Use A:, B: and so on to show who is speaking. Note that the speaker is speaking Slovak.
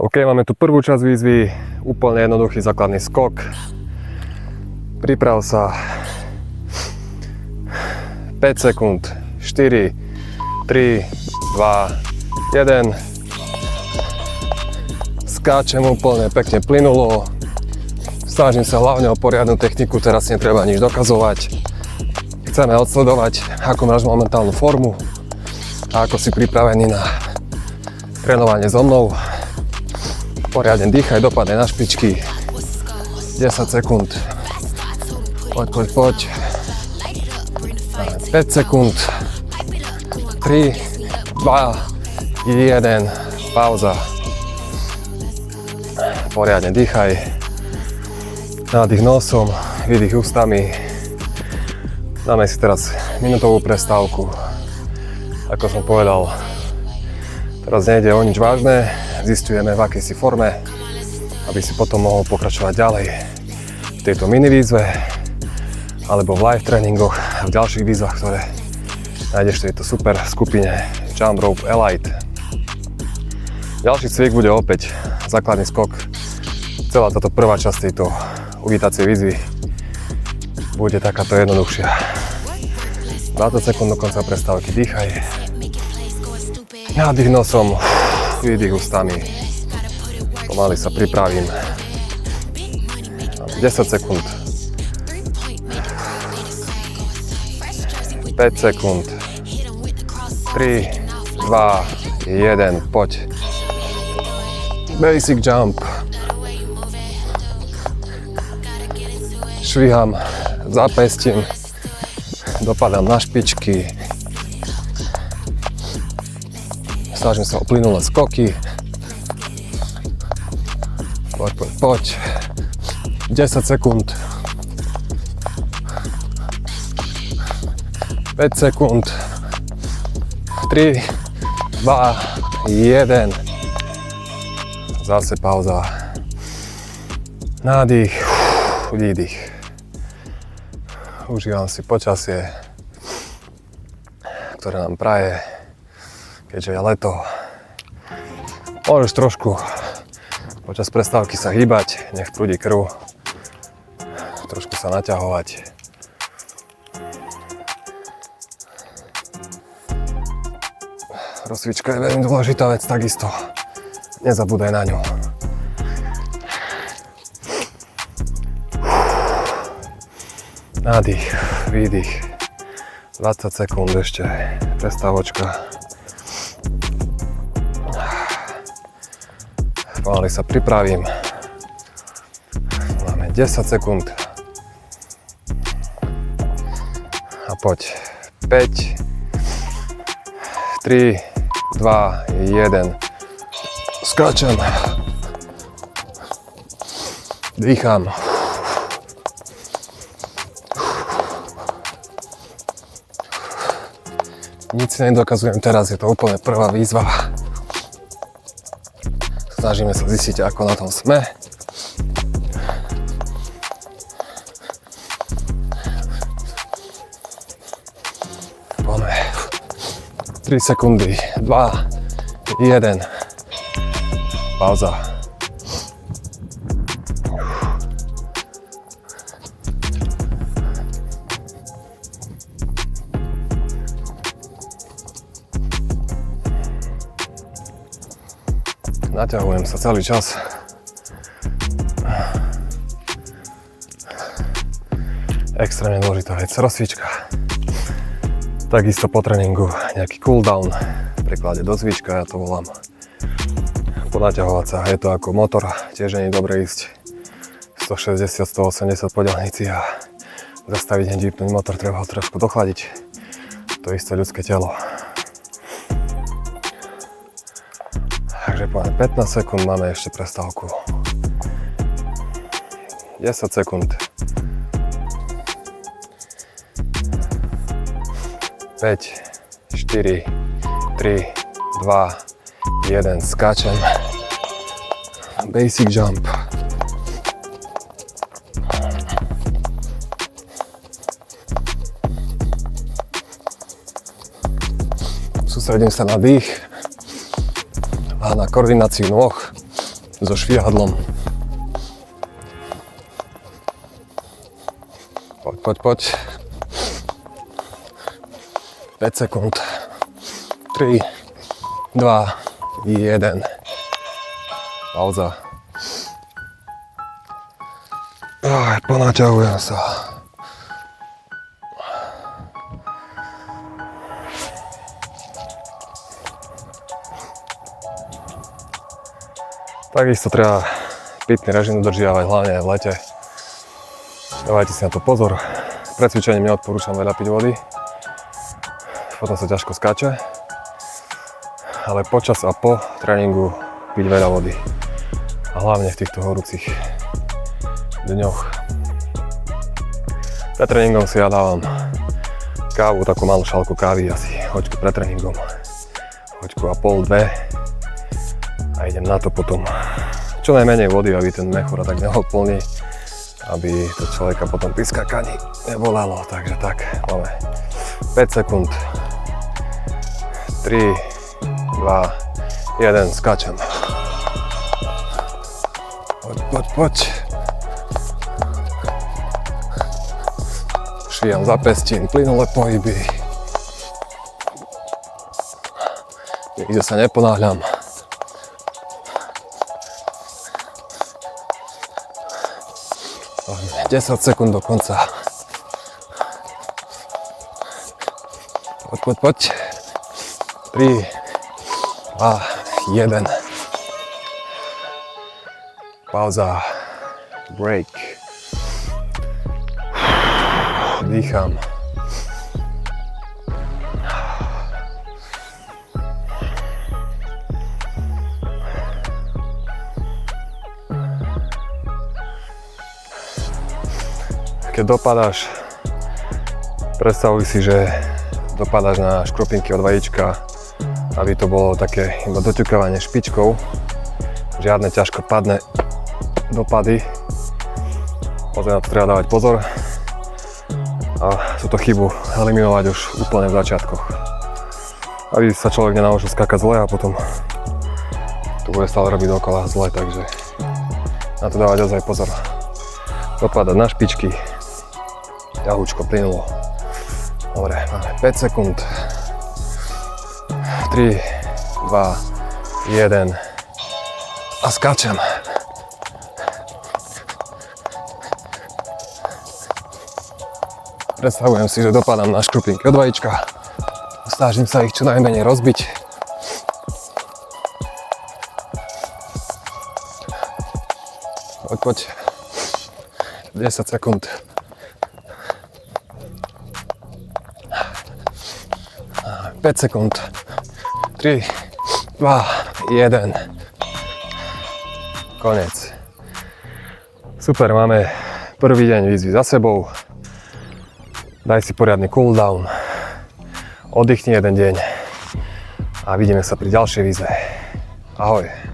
A: OK, máme tu prvú časť výzvy, úplne jednoduchý základný skok. Priprav sa. 5 sekúnd. 4, 3, 2, 1. Skáčem úplne pekne plynulo. Snažím sa hlavne o poriadnu techniku, teraz netreba nič dokazovať. Chceme odsledovať, ako máš momentálnu formu a ako si pripravený na trénovanie so mnou. Poriadne dýchaj, dopadne na špičky. 10 sekúnd. Poď. 5 sekúnd. 3, 2, 1. Pauza. Poriadne dýchaj. Nádych nosom, výdych ústami. Dáme si teraz minútovú prestávku. Ako som povedal, teraz nejde o nič vážne. Zisťujeme, v akej si forme, aby si potom mohol pokračovať ďalej v tejto mini výzve alebo v live tréningoch a v ďalších výzvach, ktoré nájdeš v tejto super skupine Jump Rope Elite. Ďalší cvik bude opäť základný skok. Celá táto prvá časť tejto uvítacej výzvy bude takáto jednoduchšia. 20 sekúnd do konca prestávky, dýchaj. Nádych nosom, výdych ústami. Pomaly sa pripravím. 10 sekúnd. 5 sekúnd. 3, 2, 1, poď. Basic jump. Šviham zápestím. Dopadám na špičky. Snažím sa o plynulé skoky. Poď. 10 sekúnd. 5 sekúnd. 3, 2, 1. Zase pauza. Nádych, výdych. Užívam si počasie, ktoré nám praje, keďže je leto. Môžeš trošku počas prestávky sa hýbať, nech prúdi krv, trošku sa naťahovať. Rozcvička je veľmi dôležitá vec, takisto nezabúdaj na ňu. Nádych, výdych, 20 sekúnd ešte, prestávočka. Pomaly sa pripravím. Máme 10 sekúnd. A poď. 5, 3, 2, 1. Skáčem. Dýcham. Nic si nedokazujem teraz, je to úplne prvá výzva. Snažíme sa zistiť, ako na tom sme. Poďme. 3 sekundy, 2, 1. Pauza. Naťahujem sa celý čas. Extrémne dôležitá vec, rozcvička. Takisto po tréningu nejaký cooldown, v preklade docvička, ja to volám. Ponaťahovať sa, je to ako motor, tiež nie je dobre ísť 160-180 po diaľnici a zastaviť, hneď vypnúť motor, treba ho trošku dochladiť. To isté ľudské telo. Takže máme 15 sekúnd, máme ešte prestávku. 10 sekúnd. 5, 4, 3, 2, 1, skáčem. Basic jump. Sústredím sa na dých a na koordináciu nôh. so švihadlom. Poď. 5 sekúnd. 3, 2, 1. Pauza. Ponaťahujem sa. Takisto treba pitný režim dodržiavať, hlavne v lete. Dávajte si na to pozor. Pred cvičením neodporúčam veľa piť vody. Potom sa ťažko skáče. Ale počas a po tréningu piť veľa vody. A hlavne v týchto horúcich dňoch. Pred tréningom si ja dávam kávu, takú malú šálku kávy, asi hoďku pred tréningom. Hoďku a pol, 2. A idem na to potom. Čo najmenej vody, aby ten mechúr tak neoplní, aby to človeka potom pri skákaní nebolalo. Takže tak, máme 5 sekúnd. 3, 2, 1, skáčem. Poď. Švíjam zapestín, plynulé pohyby. Nikde sa neponáhľam. 10 sekúnd do konca. Poď. 3, 2, 1. Pauza. Break. Dýcham. Keď dopadáš, predstavuj si, že dopadáš na škropinky od vajíčka, aby to bolo také iba doťukávanie špičkou, žiadne ťažko padné dopady. Pozor, na to treba dávať pozor a túto chybu eliminovať už úplne v začiatkoch, aby sa človek nenaučil skákať zle a potom to bude stále robiť dokola zle, takže na to dávať ozaj pozor. Dopadať na špičky, ťahúčko plynulo. Dobre, máme 5 sekúnd. 3, 2, 1 a skáčem. Predstavujem si, že dopadám na škrupinky od vajíčka. Snažím sa ich čo najmenej rozbiť. Poď. 10 sekúnd. 5 sekúnd. 3, 2, 1. Koniec. Super, máme prvý deň výzvy za sebou. Daj si poriadny cooldown. Oddychni jeden deň. A vidíme sa pri ďalšej výzve. Ahoj.